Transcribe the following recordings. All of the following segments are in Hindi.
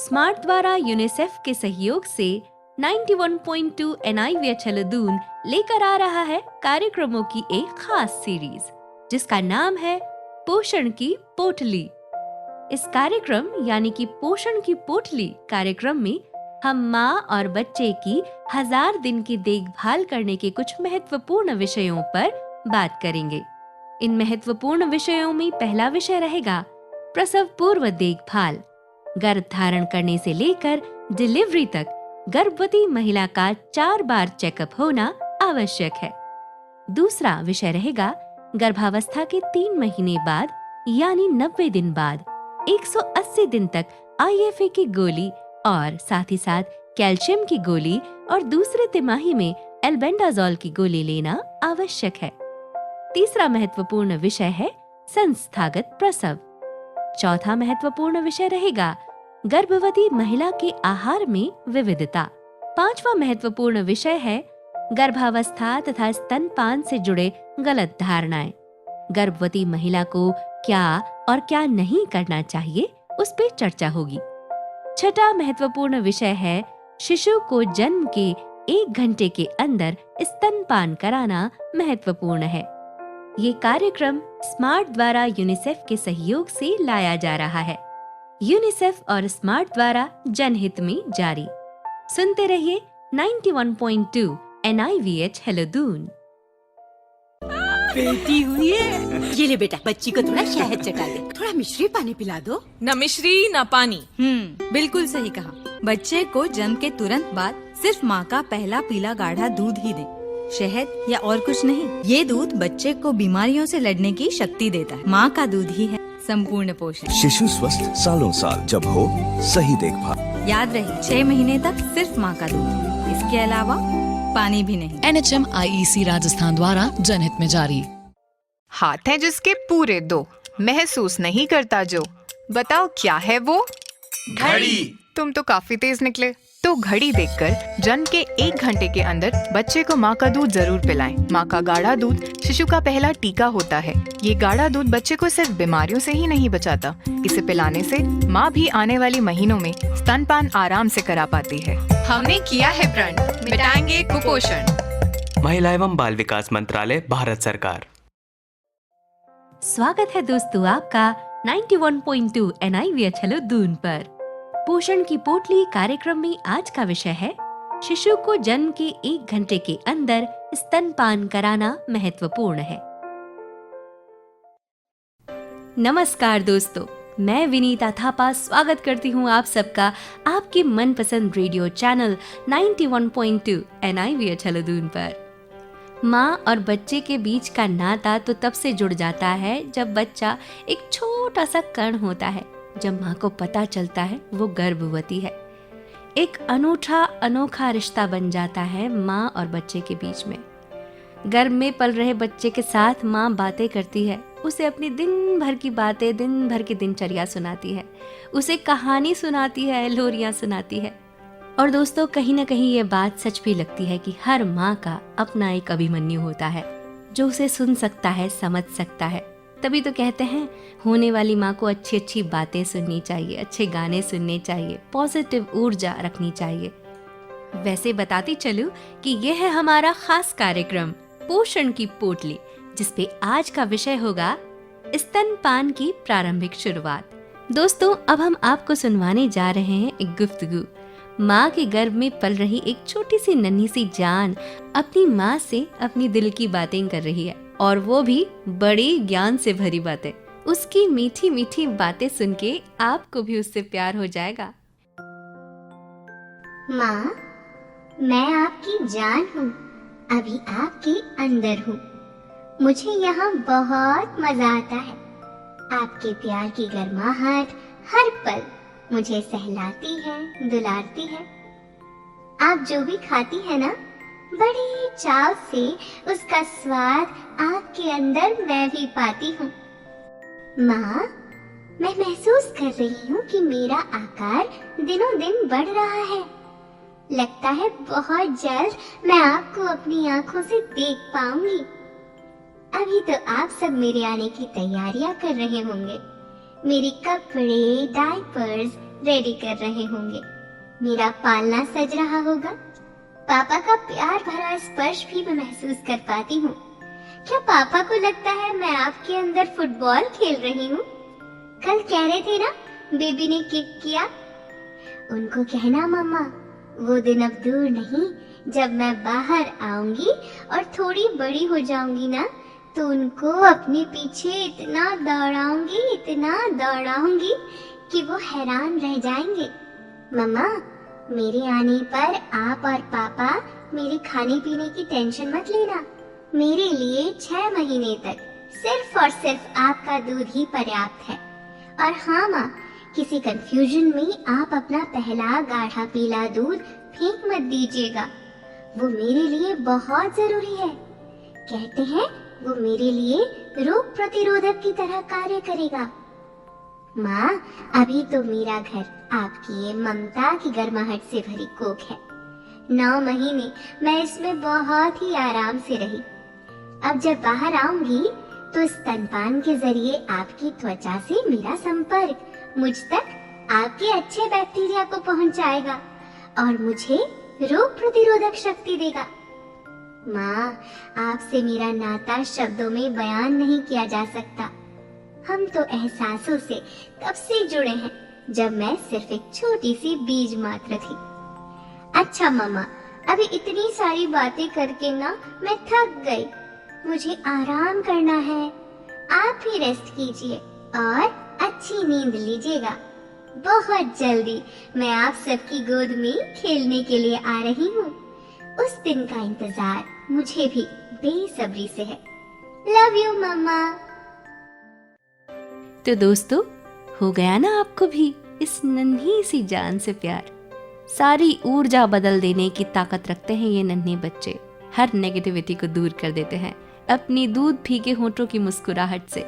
स्मार्ट द्वारा यूनिसेफ के सहयोग से 91.2 NIVH हेलोदून लेकर आ रहा है कार्यक्रमों की एक खास सीरीज जिसका नाम है पोषण की पोटली। इस कार्यक्रम यानी कि पोषण की पोटली कार्यक्रम में हम माँ और बच्चे की 1000 दिन की देखभाल करने के कुछ महत्वपूर्ण विषयों पर बात करेंगे। इन महत्वपूर्ण विषयों में पहला विषय रहेगा प्रसव पूर्व देखभाल। गर्भ धारण करने से लेकर डिलीवरी तक गर्भवती महिला का 4 बार चेकअप होना आवश्यक है। दूसरा विषय रहेगा गर्भावस्था के 3 महीने बाद यानी 90 दिन बाद 180 दिन तक IFA की गोली और साथ ही साथ कैल्शियम की गोली और दूसरे तिमाही में एल्बेंडाजोल की गोली लेना आवश्यक है। तीसरा महत्वपूर्ण विषय है संस्थागत प्रसव। चौथा महत्वपूर्ण विषय रहेगा गर्भवती महिला के आहार में विविधता। पांचवा महत्वपूर्ण विषय है गर्भावस्था तथा स्तनपान से जुड़े गलत धारणाएं। गर्भवती महिला को क्या और क्या नहीं करना चाहिए उस पर चर्चा होगी। छठा महत्वपूर्ण विषय है शिशु को जन्म के 1 घंटे के अंदर स्तनपान कराना महत्वपूर्ण है। ये कार्यक्रम स्मार्ट द्वारा यूनिसेफ के सहयोग से लाया जा रहा है। यूनिसेफ और स्मार्ट द्वारा जनहित में जारी। सुनते रहिए 91.2 NIVH हेलोदून। बेटी हुई है। ये ले बेटा, बच्ची को थोड़ा शहद चटा दे, थोड़ा मिश्री पानी पिला दो। न मिश्री न पानी। बिल्कुल सही कहा। बच्चे को जन्म के तुरंत बाद सिर्फ माँ का पहला पीला गाढ़ा दूध ही दे, शहद या और कुछ नहीं। ये दूध बच्चे को बीमारियों से लड़ने की शक्ति देता है। माँ का दूध ही है संपूर्ण पोषण। शिशु स्वस्थ सालों साल जब हो सही देखभाल। याद रहे 6 महीने तक सिर्फ माँ का दूध, इसके अलावा पानी भी नहीं। NHM IEC राजस्थान द्वारा जनहित में जारी। हाथ हैं जिसके पूरे 2, महसूस नहीं करता जो, बताओ क्या है वो? घड़ी। तुम तो काफी तेज निकले। तो घड़ी देखकर जन्म के 1 घंटे के अंदर बच्चे को माँ का दूध जरूर पिलाएं। माँ का गाढ़ा दूध शिशु का पहला टीका होता है। ये गाढ़ा दूध बच्चे को सिर्फ बीमारियों से ही नहीं बचाता, इसे पिलाने से माँ भी आने वाले महीनों में स्तनपान आराम से करा पाती है। हमने किया है प्रण, मिटाएंगे कुपोषण। महिला एवं बाल विकास मंत्रालय, भारत सरकार। स्वागत है दोस्तों आपका 91.2 NIVH हेलोदून पर। पोषण की पोटली कार्यक्रम में आज का विषय है शिशु को जन्म के 1 घंटे के अंदर स्तनपान कराना महत्वपूर्ण है। नमस्कार दोस्तों, मैं विनीता थापा स्वागत करती हूँ आप सबका आपके मनपसंद रेडियो चैनल 91.2 NIVH हेलोदून पर। माँ और बच्चे के बीच का नाता तो तब से जुड़ जाता है जब बच्चा एक छोटा सा कण होता है। जब माँ को पता चलता है वो गर्भवती है, एक अनोखा रिश्ता बन जाता है माँ और बच्चे के बीच में। गर्भ में पल रहे बच्चे के साथ माँ बातें करती है, उसे अपनी दिन भर की बातें, दिन भर की दिनचर्या सुनाती है, उसे कहानी सुनाती है, लोरियां सुनाती है। और दोस्तों, कहीं ना कहीं ये बात सच भी लगती है कि हर माँ का अपना एक अभिमन्यु होता है जो उसे सुन सकता है, समझ सकता है। तभी तो कहते हैं होने वाली माँ को अच्छी अच्छी बातें सुननी चाहिए, अच्छे गाने सुनने चाहिए, पॉजिटिव ऊर्जा रखनी चाहिए। वैसे बताती चलूं कि यह है हमारा खास कार्यक्रम पोषण की पोटली, जिसपे आज का विषय होगा स्तनपान की प्रारंभिक शुरुआत। दोस्तों, अब हम आपको सुनवाने जा रहे हैं एक गुफ्तगू। माँ के गर्भ में पल रही एक छोटी सी नन्ही सी जान अपनी माँ से अपनी दिल की बातें कर रही है, और वो भी बड़ी ज्ञान से भरी बातें। उसकी मीठी मीठी बातें सुन के आपको भी उससे प्यार हो जाएगा। माँ, मैं आपकी जान हूँ, अभी आपके अंदर हूँ। मुझे यहाँ बहुत मजा आता है। आपके प्यार की गर्माहट हर पल मुझे सहलाती है, दुलारती है। आप जो भी खाती है ना, बड़े चाव से उसका स्वाद आपके अंदर मैं भी पाती हूँ। माँ, मैं महसूस कर रही हूँ कि मेरा आकार दिनों दिन बढ़ रहा है। लगता है बहुत जल्द मैं आपको अपनी आंखों से देख पाऊंगी। अभी तो आप सब मेरे आने की तैयारियां कर रहे होंगे। मेरे कपड़े, डायपर्स, रेडी कर रहे होंगे। मेरा पालना सज रहा होगा। पापा का प्यार भरा स्पर्श भी मैं महसूस कर पाती हूँ। क्या पापा को लगता है मैं आपके अंदर फुटबॉल खेल रही हूँ? कल कह रहे थे ना बेबी ने किक किया। उनको कहना मम्मा, वो दिन अब दूर नहीं, जब मैं बाहर आऊंगी और थोड़ी बड़ी हो जाऊंगी ना, तो उनको अपने पीछे इतना दौड़ाऊंगी कि वो हैरान रह जाएंगे। मम्मा, मेरे आने पर आप और पापा मेरे खाने पीने की टेंशन मत लेना। मेरे लिए 6 महीने तक सिर्फ और सिर्फ आपका दूध ही पर्याप्त है। और हाँ माँ, किसी कंफ्यूजन में आप अपना पहला गाढ़ा पीला दूध फेंक मत दीजिएगा। वो मेरे लिए बहुत जरूरी है। कहते हैं वो मेरे लिए रोग प्रतिरोधक की तरह कार्य करेगा। माँ, अभी तो मेरा घर आपकी ये ममता की गर्माहट से भरी कोख है। 9 महीने मैं इसमें बहुत ही आराम से रही। अब जब बाहर आऊंगी तो स्तनपान के जरिए आपकी त्वचा से मेरा संपर्क मुझ तक आपके अच्छे बैक्टीरिया को पहुंचाएगा और मुझे रोग प्रतिरोधक शक्ति देगा। माँ, आपसे मेरा नाता शब्दों में बयान नहीं किया जा सकता। हम तो एहसासों से तब से जुड़े हैं जब मैं सिर्फ एक छोटी सी बीज मात्र थी। अच्छा मम्मा, अभी इतनी सारी बातें करके ना मैं थक गई। मुझे आराम करना है। आप भी रेस्ट कीजिए और अच्छी नींद लीजिएगा। बहुत जल्दी मैं आप सबकी गोद में खेलने के लिए आ रही हूँ। उस दिन का इंतजार मुझे भी बेसब्री से है। लव यू मम्मा। तो दोस्तों, हो गया ना आपको भी इस नन्ही सी जान से प्यार। सारी ऊर्जा बदल देने की ताकत रखते हैं ये नन्हे बच्चे। हर नेगेटिविटी को दूर कर देते हैं अपनी दूध फीके होठों की मुस्कुराहट से।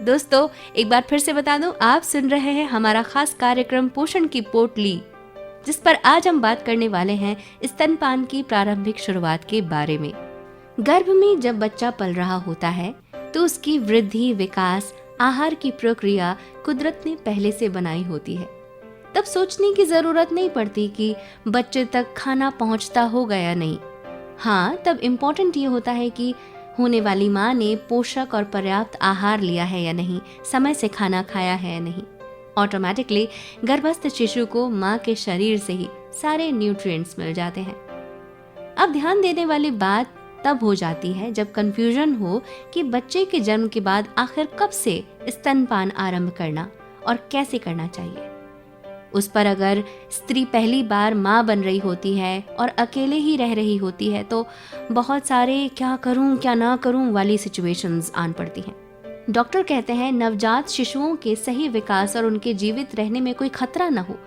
दोस्तों, एक बार फिर से बता दूं, आप सुन रहे हैं हमारा खास कार्यक्रम पोषण की पोटली, जिस पर आज हम बात करने वाले हैं स्तनपान की प्रारंभिक शुरुआत के बारे में। गर्भ में जब बच्चा पल रहा होता है तो उसकी वृद्धि, विकास, आहार की प्रक्रिया कुदरत ने पहले से बनाई होती है। तब सोचने की जरूरत नहीं पड़ती कि बच्चे तक खाना पहुंचता होगा या नहीं। हाँ, तब इम्पोर्टेंट ये होता है कि होने वाली माँ ने पोषक और पर्याप्त आहार लिया है या नहीं, समय से खाना खाया है या नहीं। ऑटोमेटिकली गर्भस्थ शिशु को माँ के शरीर से ही सारे न्यूट्रिएंट्स मिल जाते हैं। अब ध्यान देने वाली बात तब हो जाती है जब कंफ्यूजन हो कि बच्चे के जन्म के बाद आखिर कब से स्तनपान आरंभ करना और कैसे करना चाहिए। उस पर अगर स्त्री पहली बार माँ बन रही होती है और अकेले ही रह रही होती है तो बहुत सारे क्या करूं क्या ना करूं वाली सिचुएशंस आन पड़ती हैं। डॉक्टर कहते हैं नवजात शिशुओं के सही विकास और उनके जीवित रहने में कोई खतरा न हो,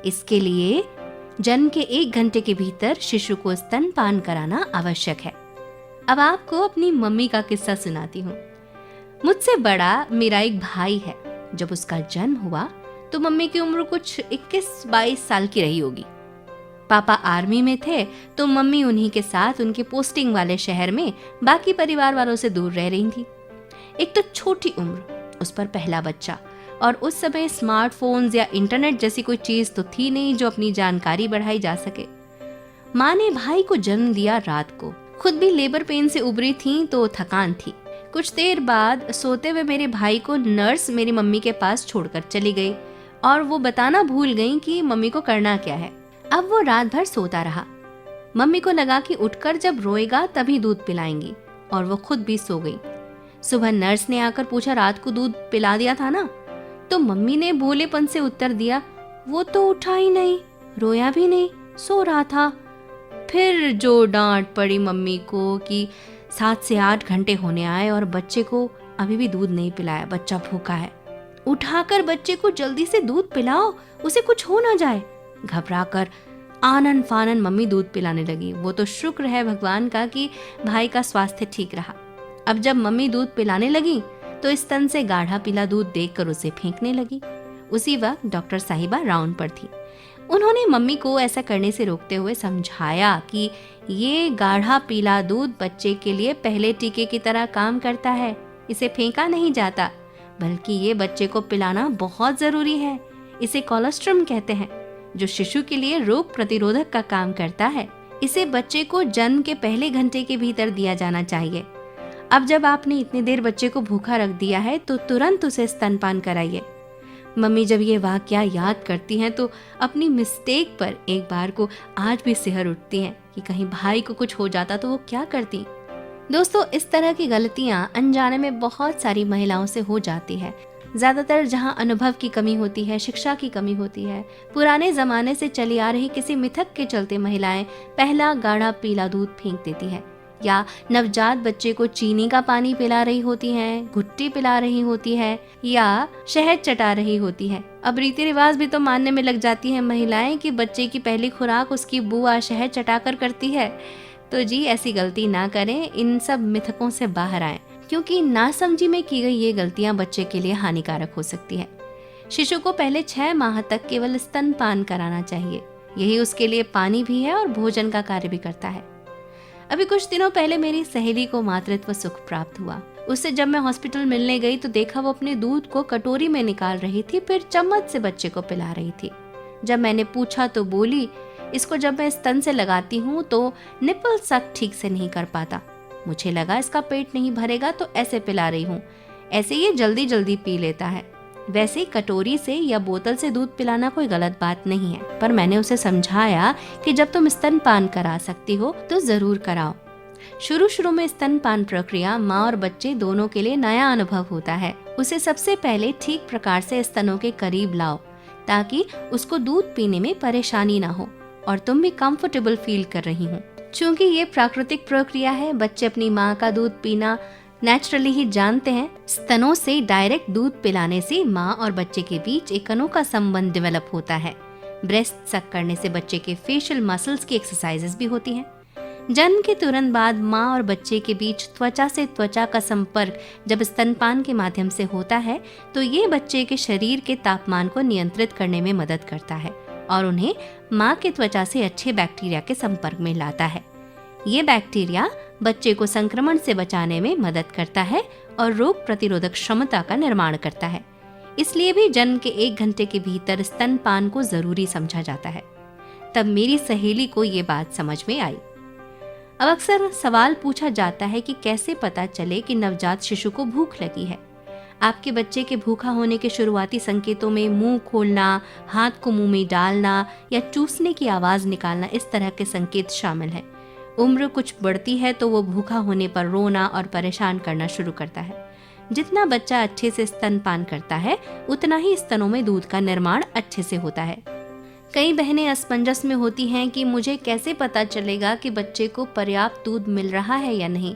इसके लिए जन्म के 1 घंटे के भीतर शिशु को स्तनपान कराना आवश्यक है। अब आपको अपनी मम्मी का किस्सा सुनाती हूँ। मुझसे बड़ा मेरा एक भाई है। जब उसका जन्म हुआ तो मम्मी की उम्र कुछ 21-22 साल की रही होगी। पापा आर्मी में थे तो मम्मी उन्हीं के साथ उनके पोस्टिंग वाले शहर में बाकी परिवार वालों से दूर रह रही थी। एक तो छोटी उम्र, उस पर पहला बच्चा, और उस समय स्मार्टफोन्स या इंटरनेट जैसी कोई चीज तो थी नहीं जो अपनी जानकारी बढ़ाई जा सके। माँ ने भाई को जन्म दिया रात को। खुद भी लेबर पेन से उबरी थी तो थकान थी। कुछ देर बाद सोते हुए मेरे भाई को नर्स मेरी मम्मी के पास छोड़कर चली गई और वो बताना भूल गई कि मम्मी को करना क्या है। अब वो रात भर सोता रहा। मम्मी को लगा कि उठकर जब रोएगा तभी दूध पिलाएंगी, और वो खुद भी सो गई। सुबह नर्स ने आकर पूछा, रात को दूध पिला दिया था ना? तो मम्मी ने भोलेपन से उत्तर दिया, वो तो उठा ही नहीं, रोया भी नहीं, सो रहा था। फिर जो डांट पड़ी मम्मी को कि 7 से 8 घंटे होने आए और बच्चे को अभी भी दूध नहीं पिलाया, बच्चा भूखा है। उठाकर बच्चे को जल्दी से दूध पिलाओ, उसे कुछ हो ना जाए। घबराकर आनन फानन मम्मी दूध पिलाने लगी। वो तो शुक्र है भगवान का कि भाई का स्वास्थ्य ठीक रहा। अब जब मम्मी दूध पिलाने लगी तो स्तन से गाढ़ा पीला दूध देखकर उसे फेंकने लगी। उसी वक्त डॉक्टर साहिबा राउंड पर थी। उन्होंने मम्मी को ऐसा करने से रोकते हुए समझाया कि ये गाढ़ा पीला दूध बच्चे के लिए पहले टीके की तरह काम करता है, इसे फेंका नहीं जाता, बल्कि ये बच्चे को पिलाना बहुत जरूरी है। इसे कोलोस्ट्रम कहते हैं, जो शिशु के लिए रोग प्रतिरोधक का काम करता है। इसे बच्चे को जन्म के पहले घंटे के भीतर दिया जाना चाहिए। अब जब आपने इतनी देर बच्चे को भूखा रख दिया है तो तुरंत उसे स्तनपान कराइए। मम्मी जब ये वाकया याद करती हैं तो अपनी मिस्टेक पर एक बार को आज भी सिहर उठती हैं कि कहीं भाई को कुछ हो जाता तो वो क्या करती। दोस्तों, इस तरह की गलतियां अनजाने में बहुत सारी महिलाओं से हो जाती है। ज्यादातर जहां अनुभव की कमी होती है, शिक्षा की कमी होती है, पुराने जमाने से चली आ रही किसी मिथक के चलते महिलाएं पहला गाढ़ा पीला दूध फेंक देती है, या नवजात बच्चे को चीनी का पानी पिला रही होती हैं, घुट्टी पिला रही होती है, या शहद चटा रही होती है। अब रीति रिवाज भी तो मानने में लग जाती है महिलाएं कि बच्चे की पहली खुराक उसकी बुआ शहद चटाकर करती है। तो जी, ऐसी गलती ना करें, इन सब मिथकों से बाहर आएं, क्योंकि नासमझी में की गई ये गलतियां बच्चे के लिए हानिकारक हो सकती है। शिशु को पहले 6 माह तक केवल स्तनपान कराना चाहिए। यही उसके लिए पानी भी है और भोजन का कार्य भी करता है। अभी कुछ दिनों पहले मेरी सहेली को मातृत्व सुख प्राप्त हुआ। उससे जब मैं हॉस्पिटल मिलने गई तो देखा वो अपने दूध को कटोरी में निकाल रही थी, फिर चम्मच से बच्चे को पिला रही थी। जब मैंने पूछा तो बोली, इसको जब मैं स्तन से लगाती हूँ तो निपल सक ठीक से नहीं कर पाता। मुझे लगा इसका पेट नहीं भरेगा तो ऐसे पिला रही हूँ, ऐसे ये जल्दी जल्दी पी लेता है। वैसे कटोरी से या बोतल से दूध पिलाना कोई गलत बात नहीं है, पर मैंने उसे समझाया कि जब तुम स्तनपान करा सकती हो तो जरूर कराओ। शुरू में स्तनपान प्रक्रिया माँ और बच्चे दोनों के लिए नया अनुभव होता है। उसे सबसे पहले ठीक प्रकार से स्तनों के करीब लाओ ताकि उसको दूध पीने में परेशानी ना हो और तुम भी कंफर्टेबल फील कर रही हो। चूंकि ये प्राकृतिक प्रक्रिया है, बच्चे अपनी माँ का दूध पीना नेचुरली ही जानते हैं। स्तनों से डायरेक्ट दूध पिलाने से माँ और बच्चे के बीच एक अनोखा संबंध डेवलप होता है। ब्रेस्ट सक करने से बच्चे के फेशियल मसल्स की एक्सरसाइजेस भी होती हैं। जन्म के तुरंत बाद माँ और बच्चे के बीच त्वचा से त्वचा का संपर्क जब स्तनपान के माध्यम से होता है तो ये बच्चे के शरीर के तापमान को नियंत्रित करने में मदद करता है और उन्हें माँ के त्वचा से अच्छे बैक्टीरिया के संपर्क में लाता है। ये बैक्टीरिया बच्चे को संक्रमण से बचाने में मदद करता है और रोग प्रतिरोधक क्षमता का निर्माण करता है। इसलिए भी जन्म के 1 घंटे के भीतर स्तनपान को जरूरी समझा जाता है। तब मेरी सहेली को ये बात समझ में आई। अब अक्सर सवाल पूछा जाता है कि कैसे पता चले कि नवजात शिशु को भूख लगी है। आपके बच्चे के भूखा होने के शुरुआती संकेतों में मुंह खोलना, हाथ को मुंह में डालना या चूसने की आवाज निकालना, इस तरह के संकेत शामिल हैं। उम्र कुछ बढ़ती है तो वो भूखा होने पर रोना और परेशान करना शुरू करता है। जितना बच्चा अच्छे से स्तनपान करता है उतना ही स्तनों में दूध का निर्माण अच्छे से होता है। कई बहनें असमंजस में होती हैं कि मुझे कैसे पता चलेगा कि बच्चे को पर्याप्त दूध मिल रहा है या नहीं।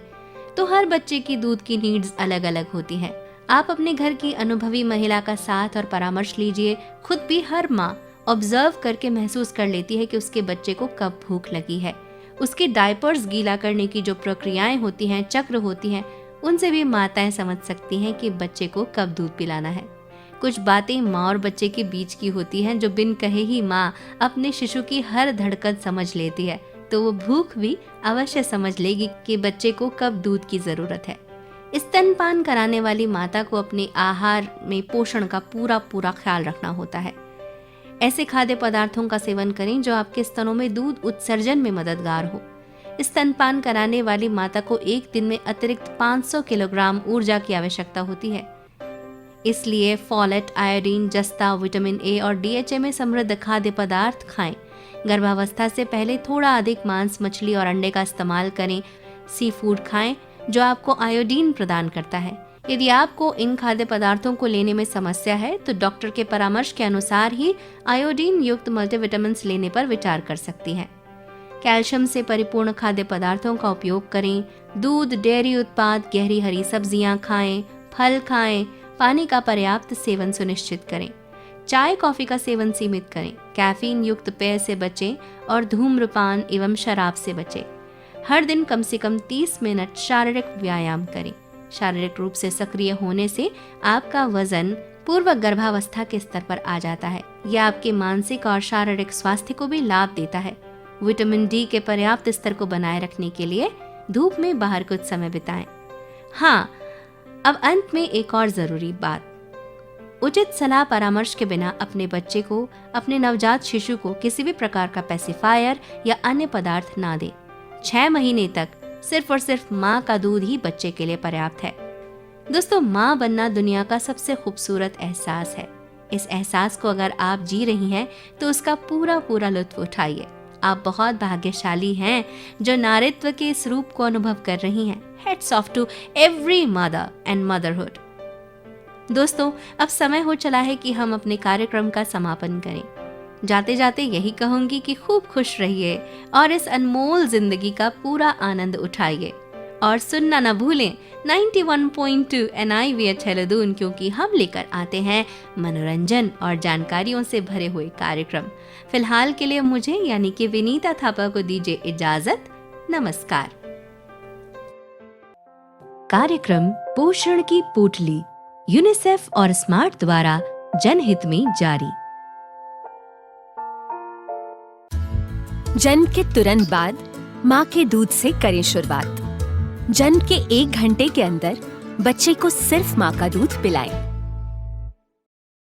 तो हर बच्चे की दूध की नीड्स अलग अलग होती हैं। आप अपने घर की अनुभवी महिला का साथ और परामर्श लीजिए। खुद भी हर माँ ऑब्जर्व करके महसूस कर लेती है कि उसके बच्चे को कब भूख लगी है। उसके डायपर्स गीला करने की जो प्रक्रियाएं होती हैं, चक्र होती हैं, उनसे भी माताएं समझ सकती हैं कि बच्चे को कब दूध पिलाना है। कुछ बातें माँ और बच्चे के बीच की होती हैं जो बिन कहे ही माँ अपने शिशु की हर धड़कन समझ लेती है, तो वो भूख भी अवश्य समझ लेगी कि बच्चे को कब दूध की जरूरत है। स्तनपान कराने वाली माता को अपने आहार में पोषण का पूरा ख्याल रखना होता है। ऐसे खाद्य पदार्थों का सेवन करें जो आपके स्तनों में दूध उत्सर्जन में मददगार हो। स्तनपान कराने वाली माता को एक दिन में अतिरिक्त 500 किलोग्राम ऊर्जा की आवश्यकता होती है। इसलिए फॉलेट, आयोडीन, जस्ता, विटामिन ए और DHA में समृद्ध खाद्य पदार्थ खाएं। गर्भावस्था से पहले थोड़ा अधिक मांस, मछली और अंडे का इस्तेमाल करें। सी फूड खाएं जो आपको आयोडीन प्रदान करता है। यदि आपको इन खाद्य पदार्थों को लेने में समस्या है तो डॉक्टर के परामर्श के अनुसार ही आयोडीन युक्त मल्टीविटामिन लेने पर विचार कर सकती हैं। कैल्शियम से परिपूर्ण खाद्य पदार्थों का उपयोग करें। दूध, डेयरी उत्पाद, गहरी हरी सब्जियां खाएं, फल खाएं, पानी का पर्याप्त सेवन सुनिश्चित करें। चाय, कॉफी का सेवन सीमित करें। कैफीन युक्त पेय से बचें और धूम्रपान एवं शराब से बचें। हर दिन कम से कम 30 मिनट शारीरिक व्यायाम करें। शारीरिक रूप से सक्रिय होने से आपका वजन पूर्व गर्भावस्था के स्तर पर आ जाता है। यह आपके मानसिक और शारीरिक स्वास्थ्य को भी लाभ देता है। विटामिन डी के पर्याप्त स्तर को बनाए रखने के लिए धूप में बाहर कुछ समय बिताएं। हाँ, अब अंत में एक और जरूरी बात, उचित सलाह परामर्श के बिना अपने बच्चे को, अपने नवजात शिशु को किसी भी प्रकार का पेसिफायर या अन्य पदार्थ ना दें। 6 महीने तक सिर्फ और सिर्फ माँ का दूध ही बच्चे के लिए पर्याप्त है। दोस्तों, माँ बनना दुनिया का सबसे खूबसूरत एहसास है। इस एहसास को अगर आप जी रही हैं तो उसका पूरा लुत्फ उठाइए। आप बहुत भाग्यशाली हैं जो नारीत्व के इस रूप को अनुभव कर रही हैं। Hats off to every mother and motherhood. दोस्तों, अब समय हो चला है कि हम अपने कार्यक्रम का समापन करें। जाते जाते यही कहूंगी कि खूब खुश रहिए और इस अनमोल जिंदगी का पूरा आनंद उठाइए। और सुनना न भूलें 91.2 NIVH हेलोदून, क्योंकि हम लेकर आते हैं मनोरंजन और जानकारियों से भरे हुए कार्यक्रम। फिलहाल के लिए मुझे यानी कि विनीता थापा को दीजिए इजाजत। नमस्कार। कार्यक्रम पोषण की पोटली यूनिसेफ और स्मार्ट द्वारा जनहित में जारी। जन्म के तुरंत बाद माँ के दूध से करें शुरुआत। जन्म के 1 घंटे के अंदर बच्चे को सिर्फ माँ का दूध पिलाएं।